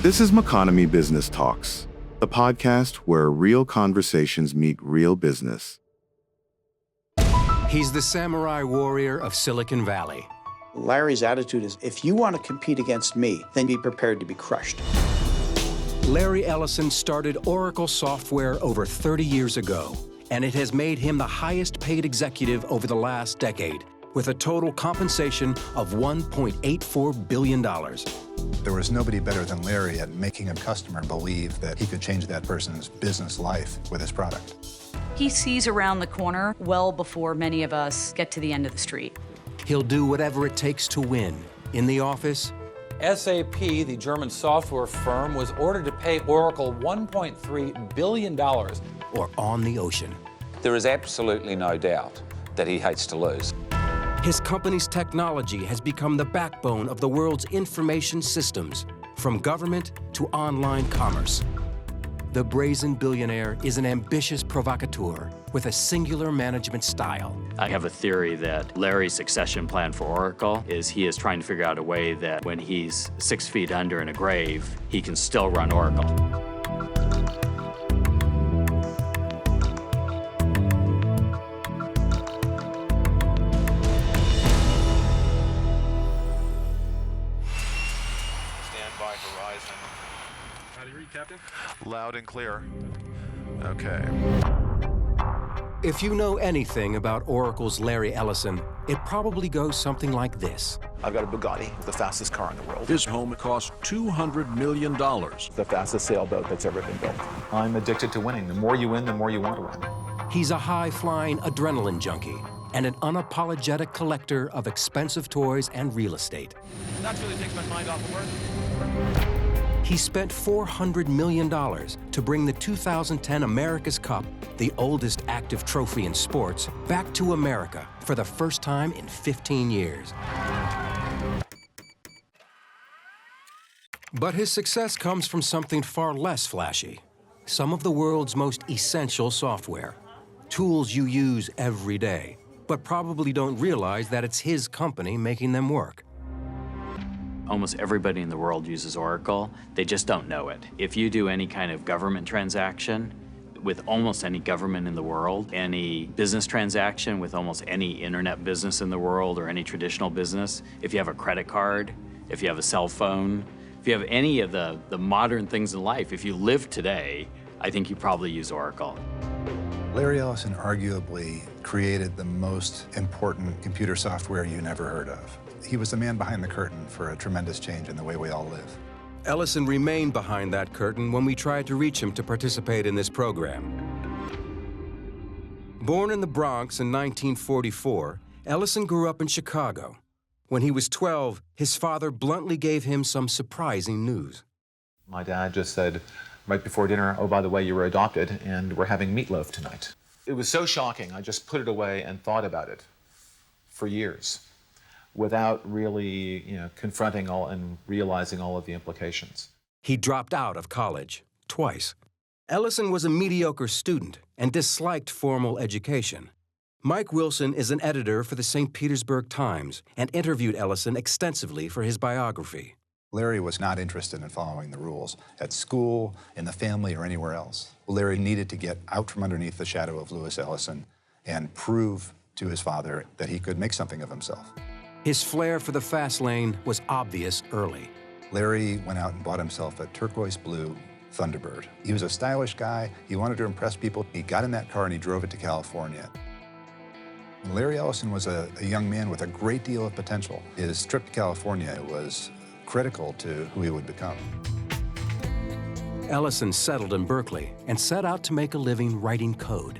This is Moconomy Business Talks, the podcast where real conversations meet real business. He's the samurai warrior of Silicon Valley. Larry's attitude is, if you want to compete against me, then be prepared to be crushed. Larry Ellison started Oracle Software over 30 years ago, and it has made him the highest paid executive over the last decade, with a total compensation of $1.84 billion. There was nobody better than Larry at making a customer believe that he could change that person's business life with his product. He sees around the corner well before many of us get to the end of the street. He'll do whatever it takes to win, in the office, SAP, the German software firm, was ordered to pay Oracle $1.3 billion. or on the ocean. There is absolutely no doubt that he hates to lose. His company's technology has become the backbone of the world's information systems, from government to online commerce. The brazen billionaire is an ambitious provocateur with a singular management style. I have a theory that Larry's succession plan for Oracle is he is trying to figure out a way that when he's 6 feet under in a grave, he can still run Oracle. Loud and clear. Okay. If you know anything about Oracle's Larry Ellison, it probably goes something like this. I've got a Bugatti, the fastest car in the world. His home cost $200 million. The fastest sailboat that's ever been built. I'm addicted to winning. The more you win, the more you want to win. He's a high-flying adrenaline junkie and an unapologetic collector of expensive toys and real estate. That really takes my mind off of work. He spent $400 million to bring the 2010 America's Cup, the oldest active trophy in sports, back to America for the first time in 15 years. But his success comes from something far less flashy. Some of the world's most essential software. Tools you use every day, but probably don't realize that it's his company making them work. Almost everybody in the world uses Oracle. They just don't know it. If you do any kind of government transaction with almost any government in the world, any business transaction with almost any internet business in the world or any traditional business, if you have a credit card, if you have a cell phone, if you have any of the modern things in life, if you live today, I think you probably use Oracle. Larry Ellison arguably created the most important computer software you never heard of. He was the man behind the curtain for a tremendous change in the way we all live. Ellison remained behind that curtain when we tried to reach him to participate in this program. Born in the Bronx in 1944, Ellison grew up in Chicago. When he was 12, his father bluntly gave him some surprising news. My dad just said right before dinner, oh, by the way, you were adopted and we're having meatloaf tonight. It was so shocking, I just put it away and thought about it for years, without really, confronting all and realizing all of the implications. He dropped out of college twice. Ellison was a mediocre student and disliked formal education. Mike Wilson is an editor for the St. Petersburg Times and interviewed Ellison extensively for his biography. Larry was not interested in following the rules at school, in the family, or anywhere else. Larry needed to get out from underneath the shadow of Lewis Ellison and prove to his father that he could make something of himself. His flair for the fast lane was obvious early. Larry went out and bought himself a turquoise blue Thunderbird. He was a stylish guy. He wanted to impress people. He got in that car and he drove it to California. And Larry Ellison was a young man with a great deal of potential. His trip to California was critical to who he would become. Ellison settled in Berkeley and set out to make a living writing code.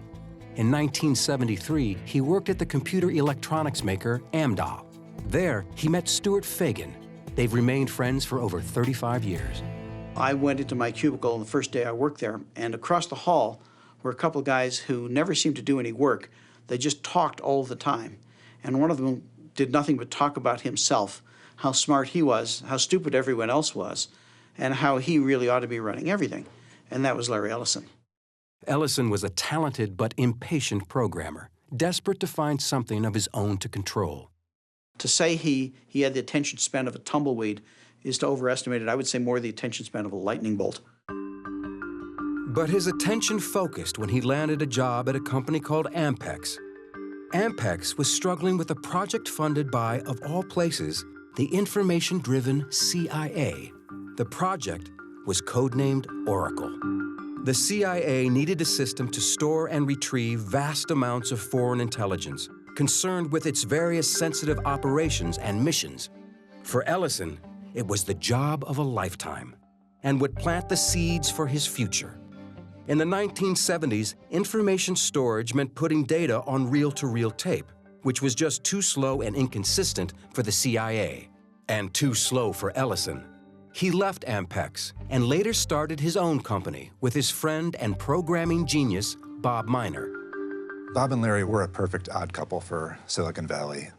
In 1973, he worked at the computer electronics maker Amdahl. There, he met Stuart Fagan. They've remained friends for over 35 years. I went into my cubicle on the first day I worked there, and across the hall were a couple of guys who never seemed to do any work. They just talked all the time. And one of them did nothing but talk about himself, how smart he was, how stupid everyone else was, and how he really ought to be running everything. And that was Larry Ellison. Ellison was a talented but impatient programmer, desperate to find something of his own to control. To say he had the attention span of a tumbleweed is to overestimate it. I would say more the attention span of a lightning bolt. But his attention focused when he landed a job at a company called Ampex. Ampex was struggling with a project funded by, of all places, the information-driven CIA. The project was codenamed Oracle. The CIA needed a system to store and retrieve vast amounts of foreign intelligence, concerned with its various sensitive operations and missions. For Ellison, it was the job of a lifetime and would plant the seeds for his future. In the 1970s, information storage meant putting data on reel-to-reel tape, which was just too slow and inconsistent for the CIA, and too slow for Ellison. He left Ampex and later started his own company with his friend and programming genius, Bob Miner. Bob and Larry were a perfect odd couple for Silicon Valley.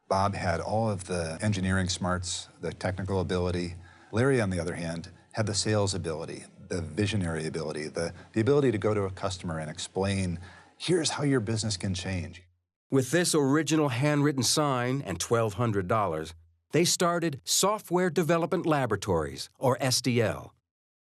Bob had all of the engineering smarts, the technical ability. Larry, on the other hand, had the sales ability, the visionary ability, the ability to go to a customer and explain, here's how your business can change. With this original handwritten sign and $1,200, they started Software Development Laboratories, or SDL.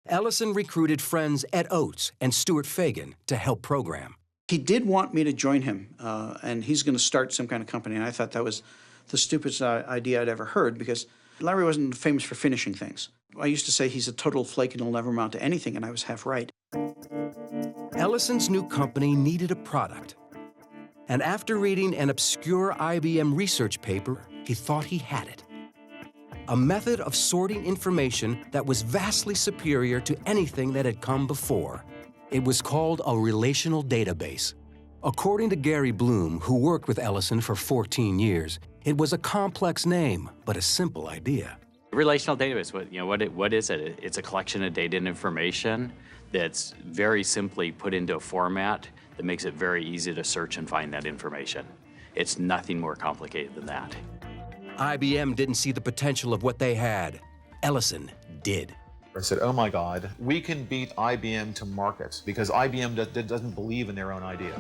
Ellison recruited friends Ed Oates and Stuart Fagan to help program. He did want me to join him, and he's going to start some kind of company, and I thought that was the stupidest idea I'd ever heard, because Larry wasn't famous for finishing things. I used to say he's a total flake and he'll never amount to anything, and I was half right. Ellison's new company needed a product. And after reading an obscure IBM research paper, he thought he had it. A method of sorting information that was vastly superior to anything that had come before. It was called a relational database. According to Gary Bloom, who worked with Ellison for 14 years, it was a complex name, but a simple idea. Relational database, what is it? It's a collection of data and information that's very simply put into a format that makes it very easy to search and find that information. It's nothing more complicated than that. IBM didn't see the potential of what they had. Ellison did. I said, oh my God, we can beat IBM to market because IBM doesn't believe in their own idea.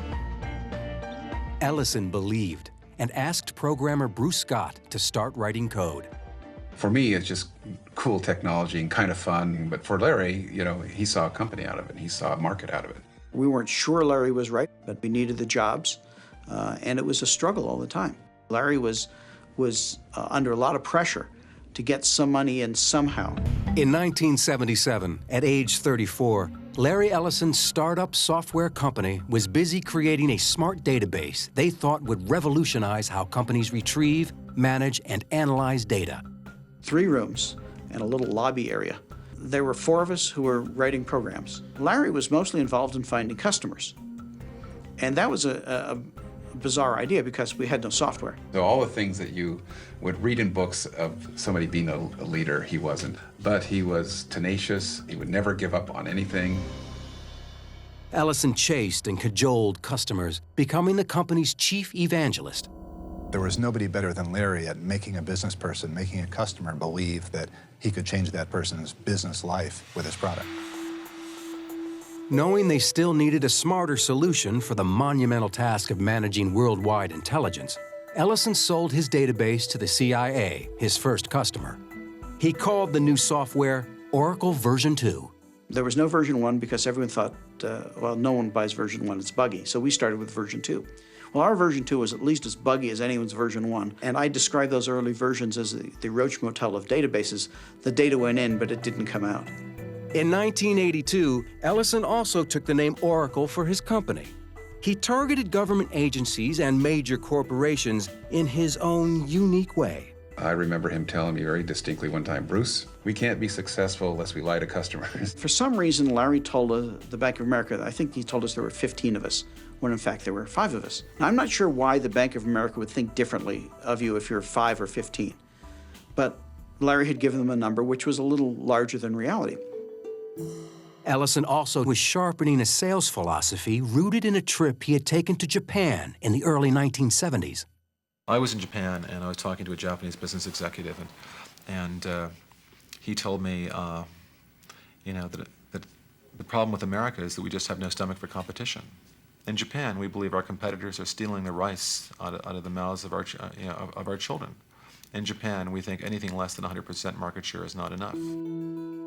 Ellison believed and asked programmer Bruce Scott to start writing code. For me, it's just cool technology and kind of fun, but for Larry, he saw a company out of it, he saw a market out of it. We weren't sure Larry was right, but we needed the jobs, and it was a struggle all the time. Larry was under a lot of pressure to get some money in somehow. In 1977, at age 34, Larry Ellison's startup software company was busy creating a smart database they thought would revolutionize how companies retrieve, manage, and analyze data. 3 rooms and a little lobby area. There were 4 of us who were writing programs. Larry was mostly involved in finding customers. And that was a bizarre idea because we had no software. So all the things that you would read in books of somebody being a leader, he wasn't. But he was tenacious. He would never give up on anything. Ellison chased and cajoled customers, becoming the company's chief evangelist. There was nobody better than Larry at making a business person, making a customer believe that he could change that person's business life with his product. Knowing they still needed a smarter solution for the monumental task of managing worldwide intelligence, Ellison sold his database to the CIA, his first customer. He called the new software Oracle version 2. There was no version 1 because everyone thought, well, no one buys version 1, it's buggy. So we started with version 2. Well, our version 2 was at least as buggy as anyone's version 1, and I describe those early versions as the Roach Motel of databases. The data went in, but it didn't come out. In 1982, Ellison also took the name Oracle for his company. He targeted government agencies and major corporations in his own unique way. I remember him telling me very distinctly one time, Bruce, we can't be successful unless we lie to customers. For some reason, Larry told the Bank of America, I think he told us there were 15 of us, when in fact there were 5 of us. Now, I'm not sure why the Bank of America would think differently of you if you're 5 or 15, but Larry had given them a number which was a little larger than reality. Ellison also was sharpening a sales philosophy rooted in a trip he had taken to Japan in the early 1970s. I was in Japan, and I was talking to a Japanese business executive, and he told me, that the problem with America is that we just have no stomach for competition. In Japan, we believe our competitors are stealing the rice out of the mouths of our children. In Japan, we think anything less than 100% market share is not enough.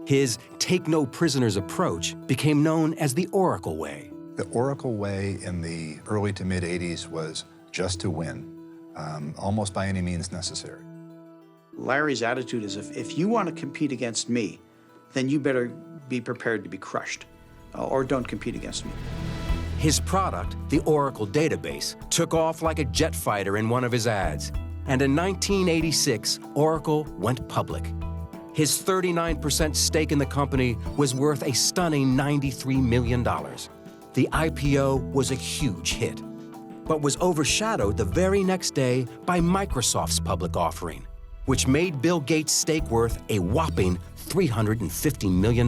His take-no-prisoners approach became known as the Oracle Way. The Oracle Way in the early to mid-'80s was just to win, almost by any means necessary. Larry's attitude is if you want to compete against me, then you better be prepared to be crushed, or don't compete against me. His product, the Oracle database, took off like a jet fighter in one of his ads. And in 1986, Oracle went public. His 39% stake in the company was worth a stunning $93 million. The IPO was a huge hit, but was overshadowed the very next day by Microsoft's public offering, which made Bill Gates' stake worth a whopping $350 million.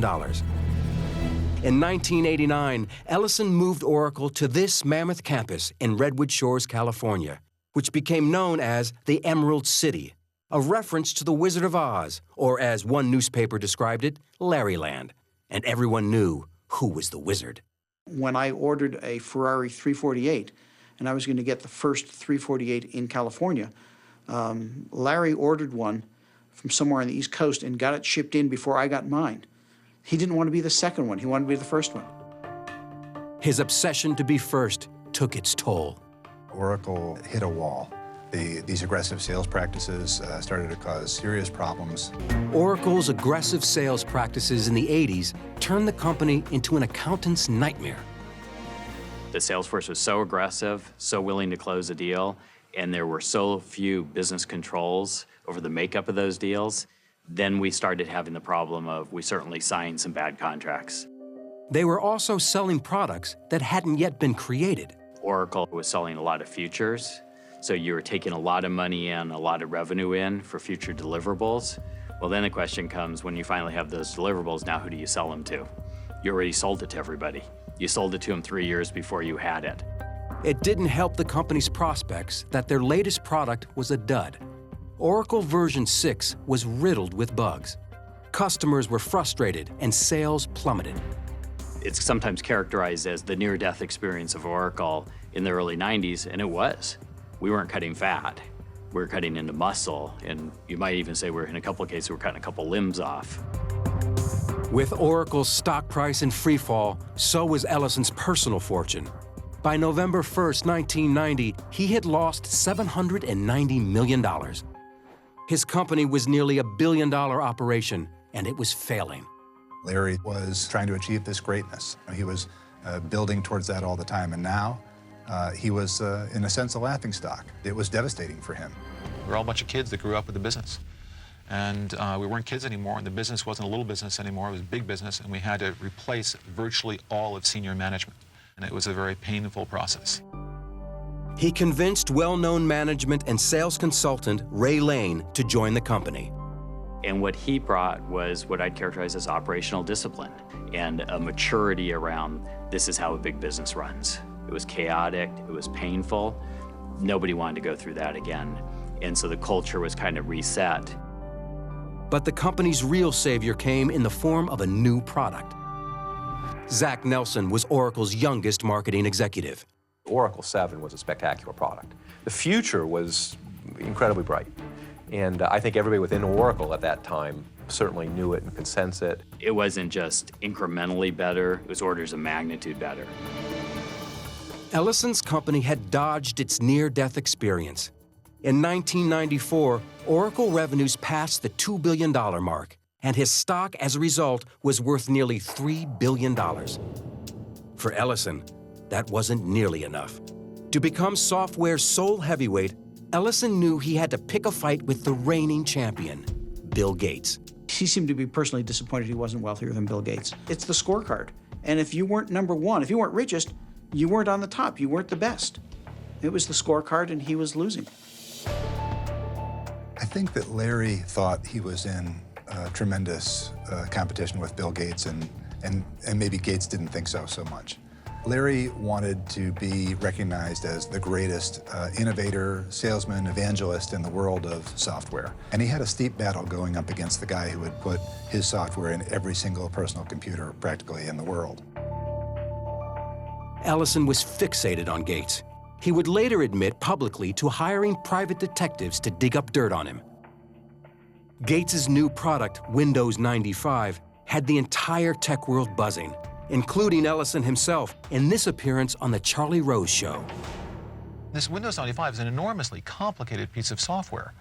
In 1989, Ellison moved Oracle to this mammoth campus in Redwood Shores, California, which became known as the Emerald City, a reference to the Wizard of Oz, or as one newspaper described it, Larryland. And everyone knew who was the wizard. When I ordered a Ferrari 348, and I was going to get the first 348 in California, Larry ordered one from somewhere on the East Coast and got it shipped in before I got mine. He didn't want to be the second one. He wanted to be the first one. His obsession to be first took its toll. Oracle hit a wall. These aggressive sales practices started to cause serious problems. Oracle's aggressive sales practices in the 80s turned the company into an accountant's nightmare. The sales force was so aggressive, so willing to close a deal, and there were so few business controls over the makeup of those deals. Then we started having the problem of we certainly signed some bad contracts. They were also selling products that hadn't yet been created. Oracle was selling a lot of futures, so you were taking a lot of money in, a lot of revenue in for future deliverables. Well, then the question comes, when you finally have those deliverables, now who do you sell them to? You already sold it to everybody. You sold it to them 3 years before you had it. It didn't help the company's prospects that their latest product was a dud. Oracle version 6 was riddled with bugs. Customers were frustrated and sales plummeted. It's sometimes characterized as the near-death experience of Oracle in the early 90s, and it was. We weren't cutting fat. We were cutting into muscle, and you might even say in a couple of cases, we're cutting a couple limbs off. With Oracle's stock price in free fall, so was Ellison's personal fortune. By November 1st, 1990, he had lost $790 million. His company was nearly $1 billion operation, and it was failing. Larry was trying to achieve this greatness. He was building towards that all the time, and now he was, in a sense, a laughingstock. It was devastating for him. We're all a bunch of kids that grew up with the business. And we weren't kids anymore, and the business wasn't a little business anymore, it was big business, and we had to replace virtually all of senior management. And it was a very painful process. He convinced well-known management and sales consultant Ray Lane to join the company. And what he brought was what I'd characterize as operational discipline and a maturity around this is how a big business runs. It was chaotic, it was painful. Nobody wanted to go through that again. And so the culture was kind of reset. But the company's real savior came in the form of a new product. Zach Nelson was Oracle's youngest marketing executive. Oracle 7 was a spectacular product. The future was incredibly bright. And I think everybody within Oracle at that time certainly knew it and could sense it. It wasn't just incrementally better, it was orders of magnitude better. Ellison's company had dodged its near-death experience. In 1994, Oracle revenues passed the $2 billion mark, and his stock, as a result, was worth nearly $3 billion. For Ellison, that wasn't nearly enough. To become software's sole heavyweight, Ellison knew he had to pick a fight with the reigning champion, Bill Gates. He seemed to be personally disappointed he wasn't wealthier than Bill Gates. It's the scorecard. And if you weren't number one, if you weren't richest, you weren't on the top, you weren't the best. It was the scorecard and he was losing. I think that Larry thought he was in tremendous competition with Bill Gates, and maybe Gates didn't think so much. Larry wanted to be recognized as the greatest innovator, salesman, evangelist in the world of software. And he had a steep battle going up against the guy who had put his software in every single personal computer practically in the world. Ellison was fixated on Gates. He would later admit publicly to hiring private detectives to dig up dirt on him. Gates' new product, Windows 95, had the entire tech world buzzing, including Ellison himself in this appearance on The Charlie Rose Show. This Windows 95 is an enormously complicated piece of software.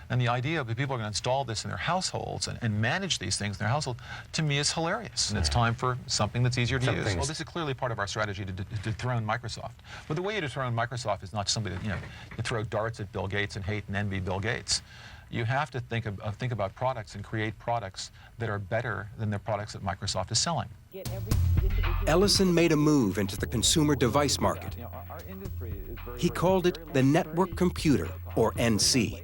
And the idea that people are going to install this in their households and manage these things in their household, to me, is hilarious. And it's time for something that's easier to use. Well, this is clearly part of our strategy to dethrone Microsoft. But the way you dethrone Microsoft is not somebody that, you throw darts at Bill Gates and hate and envy Bill Gates. You have to think about products and create products that are better than the products that Microsoft is selling. Ellison made a move into the consumer device market. He called it the network computer, or NC.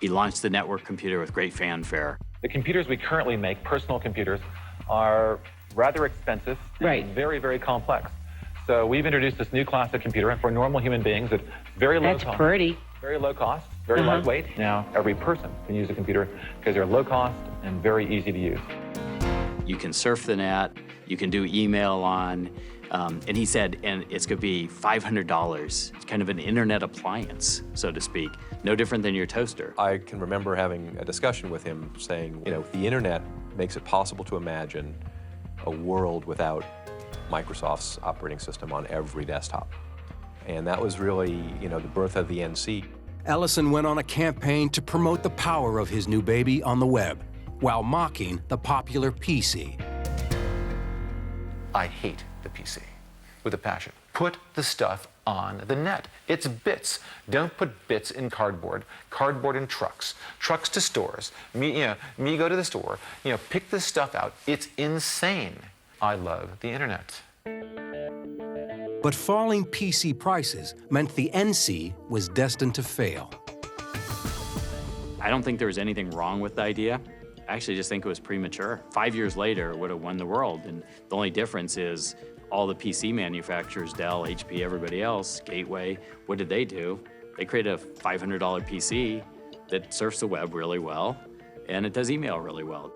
He launched the network computer with great fanfare. The computers we currently make, personal computers, are rather expensive and very, very complex. So we've introduced this new class of computer for normal human beings at very low cost. That's pretty. Very low cost, very lightweight. Now every person can use a computer because they're low cost and very easy to use. You can surf the net, you can do email on, and he said, and it's going to be $500. It's kind of an internet appliance, so to speak, no different than your toaster. I can remember having a discussion with him saying, the internet makes it possible to imagine a world without Microsoft's operating system on every desktop. And that was really, the birth of the NC. Ellison went on a campaign to promote the power of his new baby on the web, while mocking the popular PC. I hate the PC with a passion. Put the stuff on the net. It's bits. Don't put bits in cardboard, cardboard in trucks, trucks to stores. Me go to the store, pick this stuff out. It's insane. I love the internet. But falling PC prices meant the NC was destined to fail. I don't think there was anything wrong with the idea. I actually just think it was premature. 5 years later, it would have won the world, and the only difference is all the PC manufacturers, Dell, HP, everybody else, Gateway, what did they do? They created a $500 PC that surfs the web really well, and it does email really well.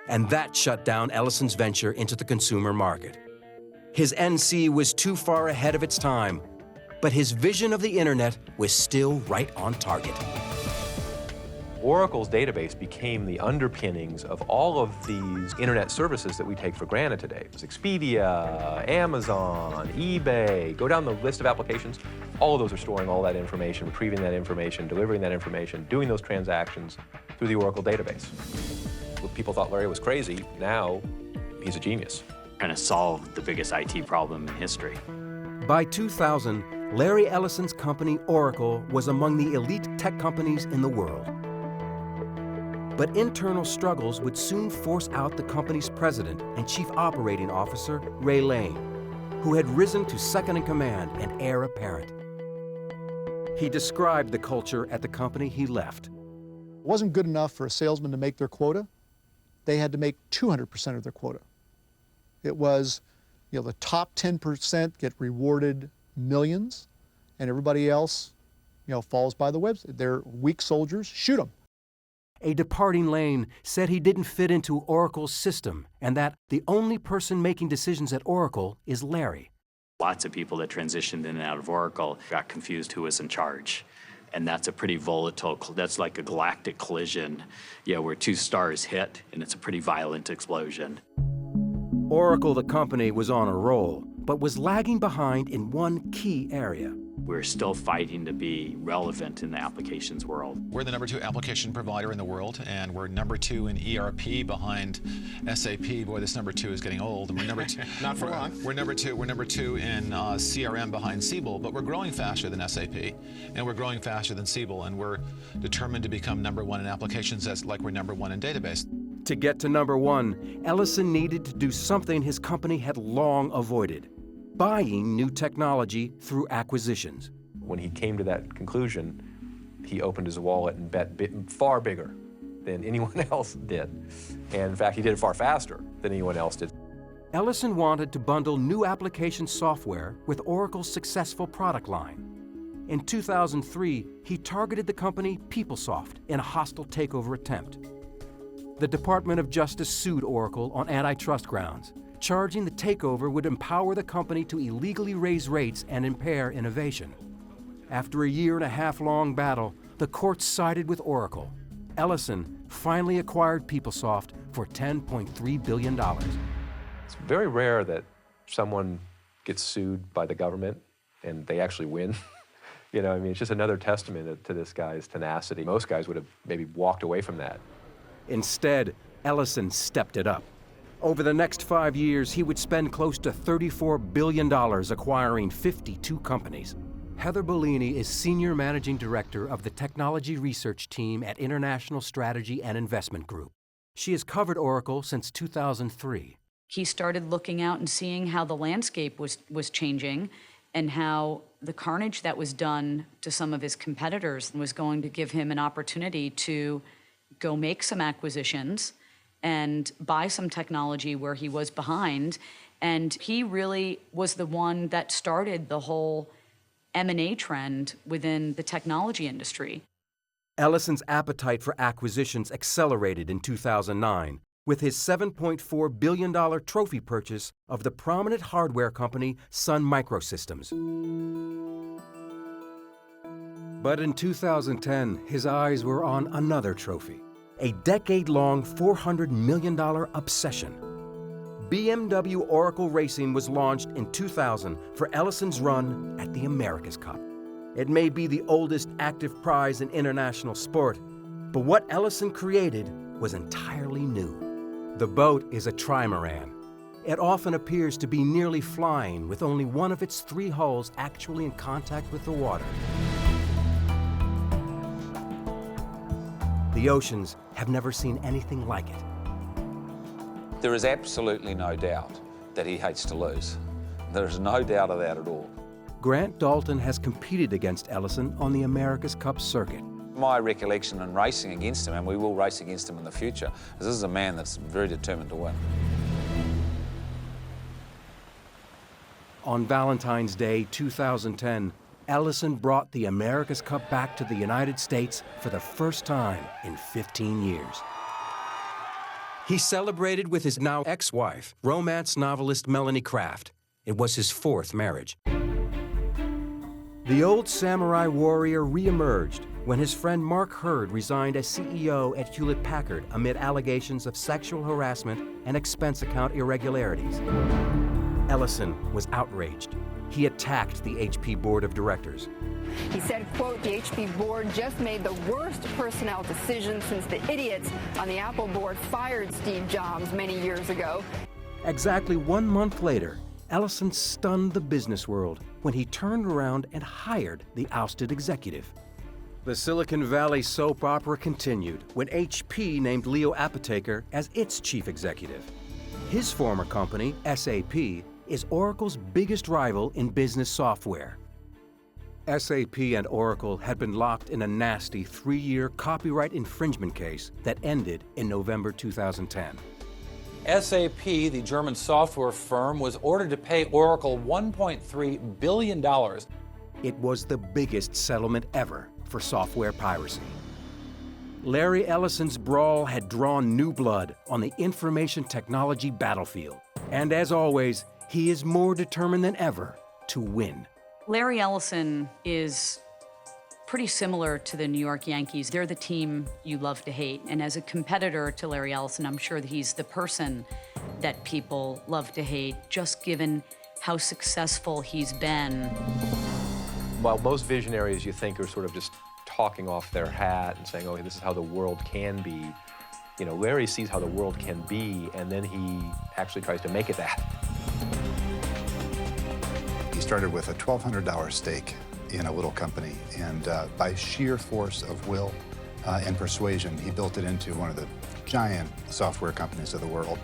And that shut down Ellison's venture into the consumer market. His NC was too far ahead of its time, but his vision of the internet was still right on target. Oracle's database became the underpinnings of all of these internet services that we take for granted today. It was Expedia, Amazon, eBay, go down the list of applications. All of those are storing all that information, retrieving that information, delivering that information, doing those transactions through the Oracle database. People thought Larry was crazy. Now, he's a genius. Kind of solved the biggest IT problem in history. By 2000, Larry Ellison's company, Oracle, was among the elite tech companies in the world. But internal struggles would soon force out the company's president and chief operating officer, Ray Lane, who had risen to second in command and heir apparent. He described the culture at the company he left. It wasn't good enough for a salesman to make their quota. They had to make 200% of their quota. It was, the top 10% get rewarded millions, and everybody else, falls by the wayside. They're weak soldiers, shoot them. A departing Lane said he didn't fit into Oracle's system and that the only person making decisions at Oracle is Larry. Lots of people that transitioned in and out of Oracle got confused who was in charge. And that's a pretty volatile, that's like a galactic collision, where two stars hit, and it's a pretty violent explosion. Oracle, the company, was on a roll, but was lagging behind in one key area. We're still fighting to be relevant in the applications world. We're the #2 application provider in the world, and we're #2 in ERP behind SAP. Boy, this #2 is getting old. And we're #2. Not for long. We're #2 in CRM behind Siebel, but we're growing faster than SAP, and we're growing faster than Siebel, and we're determined to become #1 in applications like we're #1 in database. To get to #1, Ellison needed to do something his company had long avoided: buying new technology through acquisitions. When he came to that conclusion, he opened his wallet and bet far bigger than anyone else did. And in fact, he did it far faster than anyone else did. Ellison wanted to bundle new application software with Oracle's successful product line. In 2003, he targeted the company PeopleSoft in a hostile takeover attempt. The Department of Justice sued Oracle on antitrust grounds, charging the takeover would empower the company to illegally raise rates and impair innovation. After a 1.5-year-long battle, the courts sided with Oracle. Ellison finally acquired PeopleSoft for $10.3 billion. It's very rare that someone gets sued by the government and they actually win. You know, I mean, it's just another testament to this guy's tenacity. Most guys would have maybe walked away from that. Instead, Ellison stepped it up. Over the next 5 years, he would spend close to $34 billion acquiring 52 companies. Heather Bellini is Senior Managing Director of the Technology Research Team at International Strategy and Investment Group. She has covered Oracle since 2003. He started looking out and seeing how the landscape was changing and how the carnage that was done to some of his competitors was going to give him an opportunity to go make some acquisitions and buy some technology where he was behind. And he really was the one that started the whole M&A trend within the technology industry. Ellison's appetite for acquisitions accelerated in 2009 with his $7.4 billion trophy purchase of the prominent hardware company Sun Microsystems. But in 2010, his eyes were on another trophy, a decade-long $400 million obsession. BMW Oracle Racing was launched in 2000 for Ellison's run at the America's Cup. It may be the oldest active prize in international sport, but what Ellison created was entirely new. The boat is a trimaran. It often appears to be nearly flying with only one of its 3 hulls actually in contact with the water. The oceans have never seen anything like it. There is absolutely no doubt that he hates to lose. There's no doubt of that at all. Grant Dalton has competed against Ellison on the America's Cup circuit. My recollection in racing against him, and we will race against him in the future, is this is a man that's very determined to win. On Valentine's Day 2010, Ellison brought the America's Cup back to the United States for the first time in 15 years. He celebrated with his now ex-wife, romance novelist Melanie Kraft. It was his 4th marriage. The old samurai warrior reemerged when his friend Mark Hurd resigned as CEO at Hewlett-Packard amid allegations of sexual harassment and expense account irregularities. Ellison was outraged. He attacked the HP board of directors. He said, quote, the HP board just made the worst personnel decision since the idiots on the Apple board fired Steve Jobs many years ago. Exactly 1 month later, Ellison stunned the business world when he turned around and hired the ousted executive. The Silicon Valley soap opera continued when HP named Leo Apotheker as its chief executive. His former company, SAP, is Oracle's biggest rival in business software. SAP and Oracle had been locked in a nasty 3-year copyright infringement case that ended in November 2010. SAP, the German software firm, was ordered to pay Oracle $1.3 billion. It was the biggest settlement ever for software piracy. Larry Ellison's brawl had drawn new blood on the information technology battlefield. And as always, he is more determined than ever to win. Larry Ellison is pretty similar to the New York Yankees. They're the team you love to hate. And as a competitor to Larry Ellison, I'm sure that he's the person that people love to hate, just given how successful he's been. While most visionaries you think are sort of just talking off their hat and saying, oh, this is how the world can be, you know, Larry sees how the world can be, and then he actually tries to make it that. He started with a $1,200 stake in a little company, and by sheer force of will and persuasion, he built it into one of the giant software companies of the world.